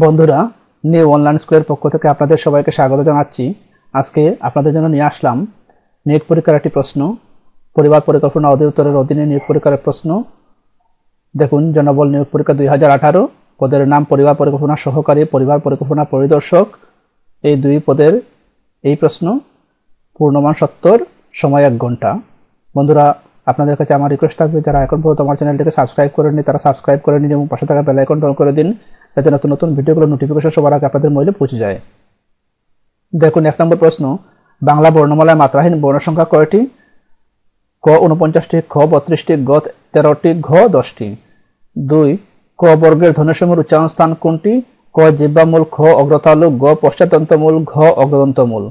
বন্ধুরা, new online স্কুলের পক্ষ থেকে আপনাদের সবাইকে স্বাগত জানাচ্ছি। আজকে আপনাদের জন্য নিয়ে আসলাম নিয়োগ পরীক্ষার একটি প্রশ্ন, পরিবার পরিকল্পনা অধিদপ্তরের অধীনে নিয়োগ পরীক্ষার প্রশ্ন। দেখুন, জনবল নিয়োগ পরীক্ষা 2018, পদের নাম পরিবার পরিকল্পনা সহকারী, পরিবার পরিকল্পনা পরিদর্শক। এই দুই পদের এই প্রশ্ন, পূর্ণমান 70, সময় 1 ঘন্টা। বন্ধুরা, আপনাদের কাছে আমার রিকোয়েস্ট থাকবে, যারা এখন পর্যন্ত আমার চ্যানেলটিকে সাবস্ক্রাইব করেননি তারা সাবস্ক্রাইব করে নিন এবং পাশে থাকা বেল আইকনটা অন করে দিন, যাতে নতুন নতুন ভিডিওগুলোর নোটিফিকেশন সবার আগে আপনাদের মোবাইলে পৌঁছে যায়। দেখুন, 1 নম্বর প্রশ্ন, বাংলা বর্ণমালায় মাত্রাহীন বর্ণ সংখ্যা কয়টি? ক 49টি, খ 32টি, গ 13টি, ঘ 10টি। 2, ক বর্গের ধ্বনিসমূহের উচ্চারণ স্থান কোনটি? ক জিহ্বামূল, খ অগ্রতালু, গ পশ্চাৎদন্তমূল, ঘ অগ্রদন্তমূল।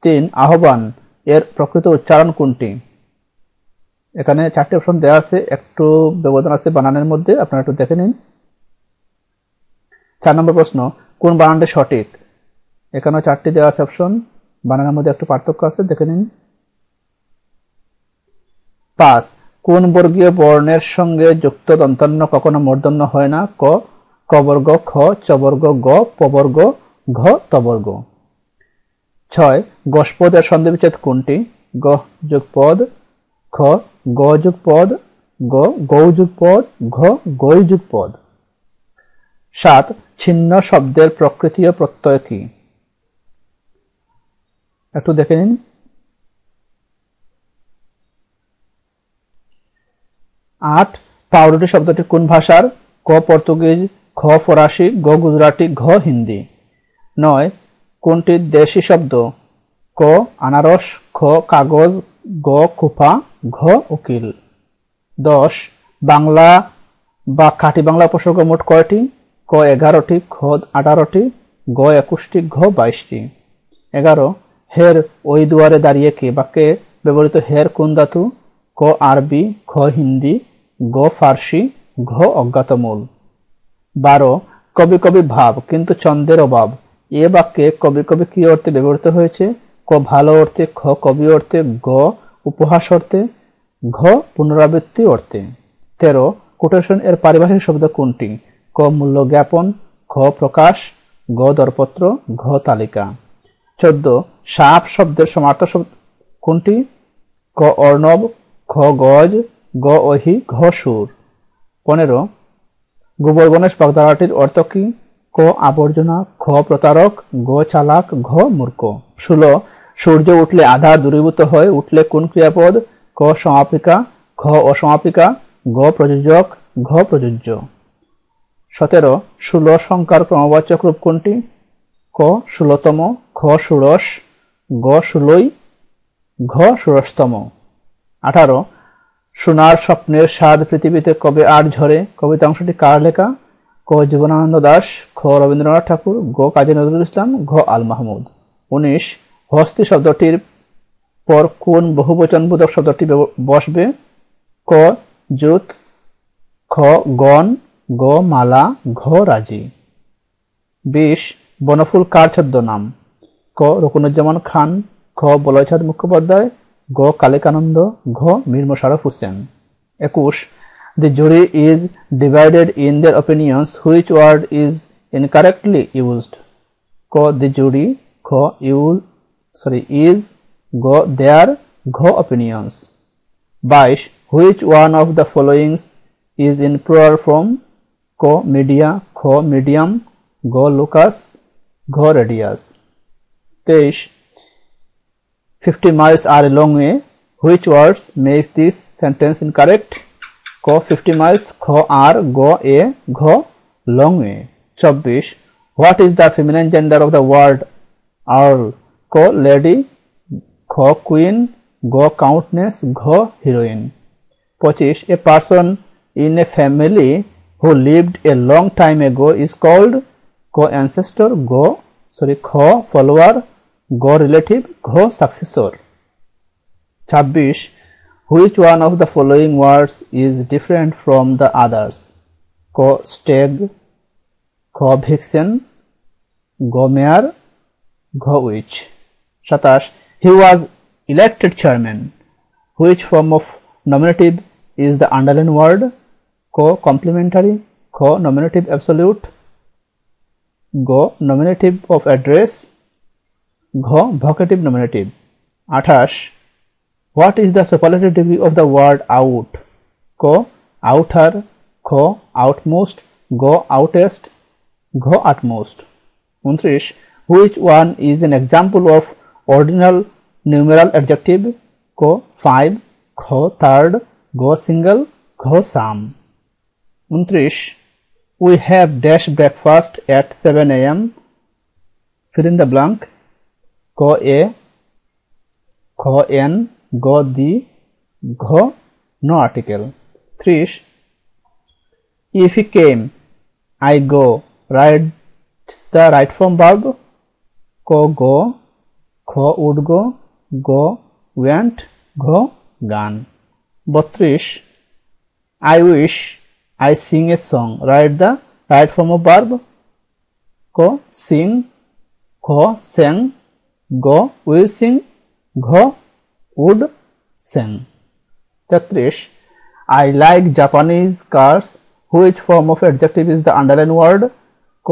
3, আহ্বান এর প্রকৃত উচ্চারণ কোনটি? এখানে 4টি অপশন দেওয়া আছে, একটু ব্যবধান আছে বানানের মধ্যে, আপনারা একটু দেখে নিন। 4 নম্বর প্রশ্ন, কোন বানানটি সঠিক? এখানেও 4টি দেওয়া আছে অপশন, বানানের মধ্যে একটু পার্থক্য আছে, দেখে নিন। 5, কোন বর্গীয় বর্ণের সঙ্গে যুক্ত দন্তন্য কখনো মূর্ধন্য হয় না? ক ক বর্গ, খ চ বর্গ, গ প বর্গ, ঘ ত বর্গ। 6, গসপদের সন্ধিবিচ্ছেদ কোনটি? গ যোগ পদ, খ গ যোগ পদ, গ গৌ যোগ পদ, ঘ গৈ যোগ পদ। 7, ছিন্ন শব্দের প্রকৃতি ও প্রত্যয় কি? একটু দেখে নিন। 8, পাউরুটি শব্দটি কোন ভাষার? ক পর্তুগিজ, খ ফরাসি, গ গুজরাটি, ঘ হিন্দি। 9, কোনটি দেশি শব্দ? ক আনারস, খ কাগজ, গ কুপা, ঘ উকিল। 10, বাংলা বা খাঁটি বাংলা উপসর্গ মোট কয়টি? ক 11টি, খ 18টি, গ 21টি, ঘ 22টি। 11, হের ওই দুয়ারে দাঁড়িয়ে কে বাক্যে ব্যবহৃত হের কোন ধাতু? ক আরবি, খ হিন্দি, গ ফার্সি, ঘ অজ্ঞাতমূল। 12, কবি কবি ভাব কিন্তু ছন্দের অভাব, এ বাক্যে কবি কবি কি অর্থে ব্যবহৃত হয়েছে? ক ভালো অর্থে, খ কবি অর্থে, গ উপহাস অর্থে, ঘ পুনরাবৃত্তি অর্থে। 13, কোটেশন এর পারিভাষিক শব্দ কোনটি? ক মূল্য জ্ঞাপন, খ প্রকাশ, গ দরপত্র, ঘ তালিকা। 14, সাপ শব্দের সমার্থক শব্দ কোনটি? ক অর্ণব, খ গজ, গ অহি, ঘ সুর। 15, গোবর গণেশ বাগধারাটির অর্থ কি? ক আবর্জনা, খ প্রতারক, গ চালাক, ঘ মূর্খ। 16, সূর্য উঠলে আধার দূরীভূত হয়, উঠলে কোন ক্রিয়াপদ? ক সমাপিকা, খ অসমাপিকা, গ প্রযোজক, ঘ প্রযোজ্য। 17, 16 সংখ্যার ক্রমবাচক রূপ কোনটি? ক 16তম, খ ষোড়শ, গ 16ই, ঘ ষোড়শতম। 18, সোনার স্বপ্নের স্বাদ পৃথিবীতে কবে আর ঝরে, কবিতাংশটি কার লেখা? ক জীবনানন্দ দাশ, খ রবীন্দ্রনাথ ঠাকুর, গ কাজী নজরুল ইসলাম, ঘ আল মাহমুদ। 19, হস্তি শব্দটির পর কোন বহুবচনবোধক শব্দটি বসবে? ক জুত, খ গণ, গ মালা, ঘ রাজি। 20, বনফুল কার ছদ্মনাম? ক রুকনুজ্জামান খান, খ বলয়চাঁদ মুখোপাধ্যায়, গ কালিকানন্দ, ঘ Mir Mosharraf Hossain. 21, the jury is divided in their opinions, which word is incorrectly used? ক the jury, খ is, গ their, ঘ opinions। 22, which one of the following is in plural form? ক media, খ medium, গ lucus, ঘ radius। 23, 50 miles are a long way, which words makes this sentence incorrect? ক 50 miles, খ আর, গ এ, ঘ long way। 24, what is the feminine gender of the word earl? ক lady, খ queen, গ countess, ঘ heroine। 25, a person in a family who lived a long time ago is called? ক ancestor, খ follower, গ relative, ঘ successor। 26, which one of the following words is different from the others? ক stag, খ vixen, গ mare, ঘ witch। 27, he was elected chairman. Which form of nominative is the underlined word? ক complementary, খ nominative absolute, গ nominative of address, ঘ vocative nominative। 28 what is the superlative degree of the word out, ক outer, খ outmost, গ outest, ঘ utmost। 29 which one is an example of ordinal numeral adjective, ক 5, খ third, গ single, ঘ some। 29 we have dash breakfast at 7 a.m. fill in the blank, ক a, খ n, গ the, ঘ no article। 30 if he came, I go, write the right form verb, ক go, খ would go, গ went, ঘ gone। 32 I wish, I sing a song, write the right form of verb, ক sing, খ sang, গ will sing, ঘ would sang। 33 I like Japanese cars, which form of adjective is the underlined word, ক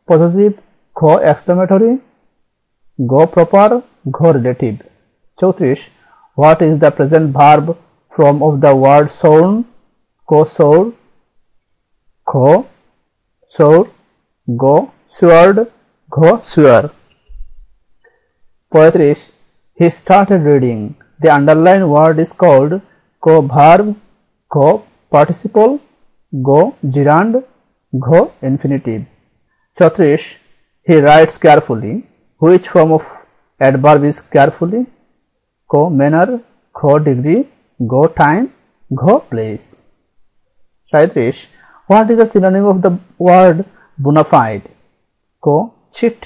possessive, খ exclamatory, গ proper, ঘ relative। 34 what is the present verb form of the word sown, ক sour, খ sour, গ sword, ঘ swear। 35 he started reading, the underlined word is called, ক verb, খ participle, গ gerund, ঘ infinitive। 34 he writes carefully, which form of adverb is carefully, ক manner, খ degree, গ time, ঘ place। 35 what is the synonym of the word bona fide, ক cheat,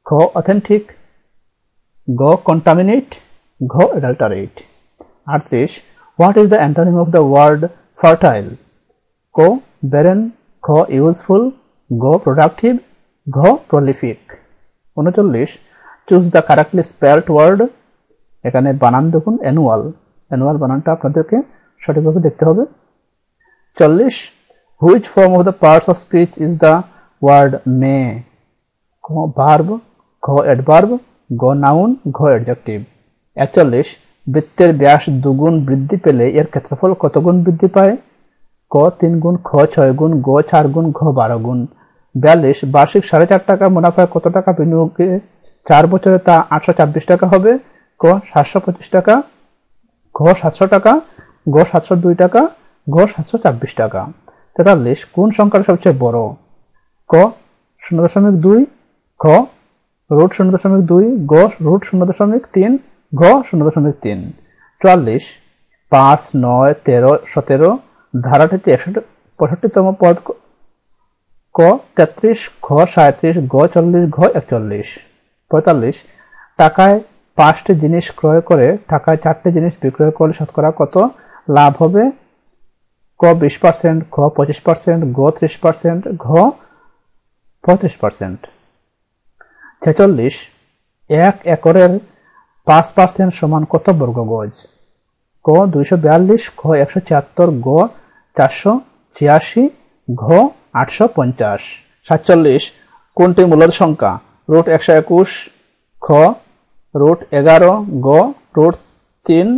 খ authentic, গ contaminate, ঘ adulterate। 38 what is the antonym of the word fertile, ক barren, খ useful, গ productive, ঘ prolific। 39 choose the correctly spelled word, এখানে বানান দেখুন annual, annual বানানটা আপনাদেরকে সঠিকভাবে দেখতে হবে। 40 which form of the parts of speech is the word may, ক verb, ঘ adverb, গ noun, ঘ adjective। 41 বৃত্তের ব্যাস দুগুণ বৃদ্ধি পেলে এর ক্ষেত্রফল কত গুণ বৃদ্ধি পায়, ক 3 গুণ, খ 6 গুণ, গ 4 গুণ, ঘ 12 গুণ। 42 বার্ষিক 4.5 টাকা মুনাফায় কত টাকা বিনিয়োগে 4 বছরে তা 826 টাকা হবে, ক 725 টাকা, ঘ 700 টাকা, গ 702 টাকা, ঘ 726 টাকা। 43 কোন সংখ্যাটা সবচেয়ে বড়, ক 0.2, খ রুট 0.2, গ রুট 0.3, ঘ 0.3। 44 5, 9, 13, 17 ধারাটিতে 165তম পদ, ক 33, খ 37, গ 40, ঘ 41। 45 টাকায় 5টি জিনিস ক্রয় করে টাকায় 4টি জিনিস বিক্রয় করলে শতকরা কত লাভ হবে, ক 20%, খ 25%, গ 30%, ঘ 35%। 46 1 একরের 5% সমান কত বর্গ গজ, ক 242, খ 174, গ 486, ঘ 850। 47 কোনটি মূলদ সংখ্যা, রুট 121, খ রুট 11, গ রুট 3,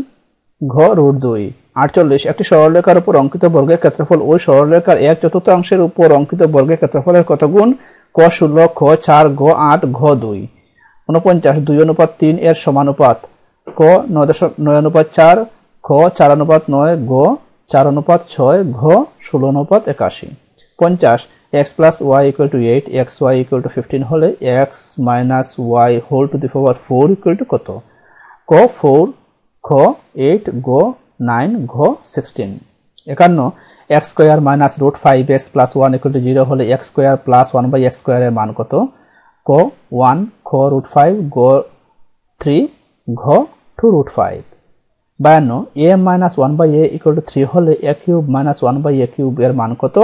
ঘ রুট 2। 48 একটি সরলরেখার উপর অঙ্কিত বর্গের ক্ষেত্রফল ওই সরলরেখার 1/4 উপর অঙ্কিত বর্গের ক্ষেত্রফলের কত গুণ, ক 16, খ 4, গ 8, ঘ 2। 49 2:3 এর সমানুপাত, ক 9:4, খ 4:9, গ 4:6, ঘ 16:81। 50 x plus y equal to 8, xy equal to 15 হলে x minus y whole to the power 4 equal to কত, ক 4, খ 8, গ 9, ঘ 16। 51 x square minus root 5x plus 1 equal to 0 হলে x square plus 1 by x square এর মান কত, ক 1, খ root 5, গ 3, ঘ 2 root 5। 52 a minus 1 by a equal to 3 হলে a cube minus 1 by a cube এর মান কত,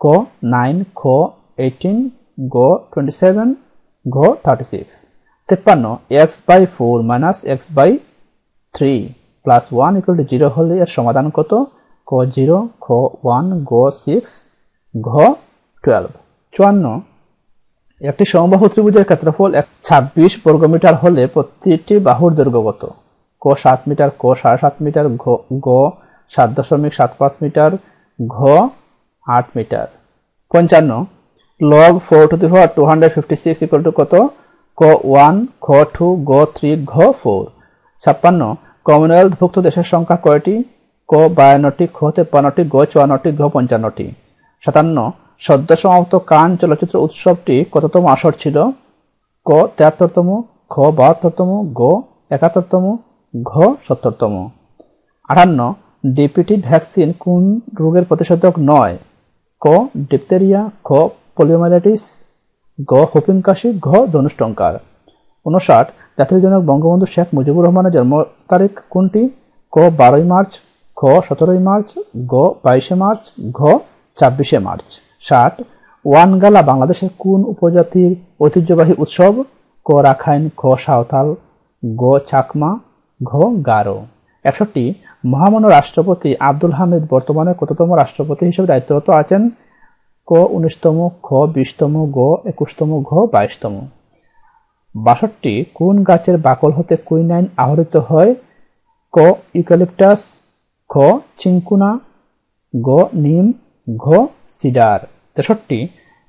ক 9, খ 18, গ 27, ঘ 36। 53 x by 4 minus x by 3 plus 1 equal to 0 হলে এর সমাধান কত, ক 0, খ 1, গ 6, ঘ 12। 54 একটি সমবাহু ত্রিভুজের ক্ষেত্রফল 26 বর্গমিটার হলে প্রতিটি বাহুর দৈর্ঘ্য কত? ক 7 মিটার, ক 7.5 মিটার, গ 7.75 মিটার, ঘ 8 metre. 55 log 4 to the power 256 equal to কত? ক 1, খ 2, গ 3, ঘ 4। 56 কমনওয়েলথভুক্ত দেশের সংখ্যা কয়টি? ক 52টি, খ 53টি, গ 54টি, ঘ 55টি। 57 সদ্য সমাপ্ত কান চলচ্চিত্র উৎসবটি কততম আসর ছিল? ক 73তম, খ 72তম, গ 71তম, ঘ 70তম। 58 ডিপিটি ভ্যাকসিন কোন রোগের প্রতিষেধক নয়? ক ডিপথেরিয়া, খ পোলিওমাইলাইটিস, গ হুপিং কাশি, ঘ ধনুষ্টঙ্কার। 59 জাতির জনক বঙ্গবন্ধু শেখ মুজিবুর রহমানের জন্ম তারিখ কোনটি? ক 12 মার্চ, খ 17 মার্চ, গ 22 মার্চ, ঘ 26 মার্চ। 60 ওয়ানগালা বাংলাদেশের কোন উপজাতির ঐতিহ্যবাহী উৎসব? ক রাখাইন, খ সাঁওতাল, গ চাকমা, ঘ গারো। 61 মহামান্য রাষ্ট্রপতি আব্দুল হামিদ বর্তমানে কততম রাষ্ট্রপতি হিসেবে দায়িত্বরত আছেন? ক 19তম, খ 20তম, গ 21তম, ঘ 22তম। 62 কোন গাছের বাকল হতে কুইনাইন আহরিত হয়? ক ইউক্যালিপটাস, খ চিংকুনা, গ নিম, ঘ সিডার। 63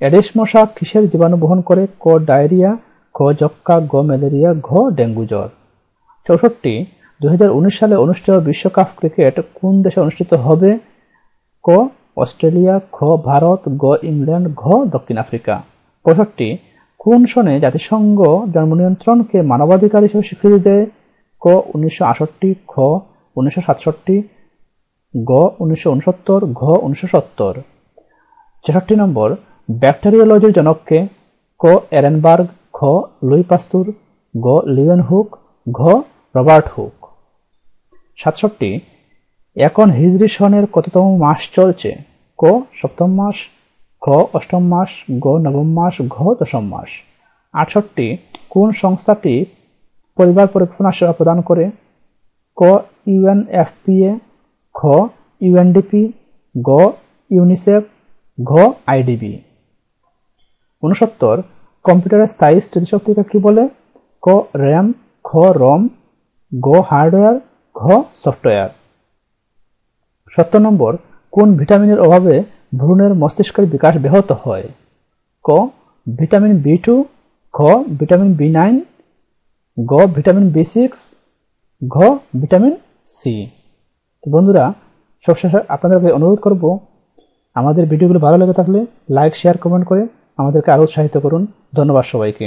এডিস মশা কিসের জীবাণু বহন করে? ক ডায়রিয়া, খ যক্ষ্মা, গ ম্যালেরিয়া, ঘ ডেঙ্গু জ্বর। 64 2019 সালে অনুষ্ঠেয় বিশ্বকাপ ক্রিকেট কোন দেশে অনুষ্ঠিত হবে? ক অস্ট্রেলিয়া, খ ভারত, গ ইংল্যান্ড, ঘ দক্ষিণ আফ্রিকা। 65 কোন সনে জাতিসংঘ জন্ম নিয়ন্ত্রণকে মানবাধিকার হিসেবে স্বীকৃতি দেয়? ক 1968, খ 1967, গ 1969, ঘ 1970। 66 নম্বর ব্যাকটেরিওলজির জনককে? ক এরেনবার্গ, খ লুই পাস্তুর, গ লিওয়েনহুক, ঘ রবার্ট হুক। 67 এখন হিজরি সনের কততম মাস চলছে? ক সপ্তম মাস, খ অষ্টম মাস, গ নবম মাস, ঘ দশম মাস। 68 কোন সংস্থাটি পরিবার পরিকল্পনা সেবা প্রদান করে? ক ইউএনএফপিএ, খ ইউএনডিপি, গ ইউনিসেফ, ঘ আইডিবি। 69 কম্পিউটারের স্থায়ী স্মৃতিশক্তিকে কি বলে? ক র্যাম, খ রম, গ হার্ডওয়্যার, ঘ সফটওয়্যার। 70 নম্বর কোন ভিটামিনের অভাবে ভ্রূণের মস্তিষ্কের বিকাশ ব্যাহত হয়? ক ভিটামিন বি2, খ ভিটামিন বি9, গ ভিটামিন বি6, ঘ ভিটামিন সি। বন্ধুরা সবশেষে আপনাদেরকে অনুরোধ করব আমাদের ভিডিওগুলো ভালো লেগে থাকলে লাইক, শেয়ার, কমেন্ট করে আমাদেরকে আরো উৎসাহিত করুন। ধন্যবাদ সবাইকে।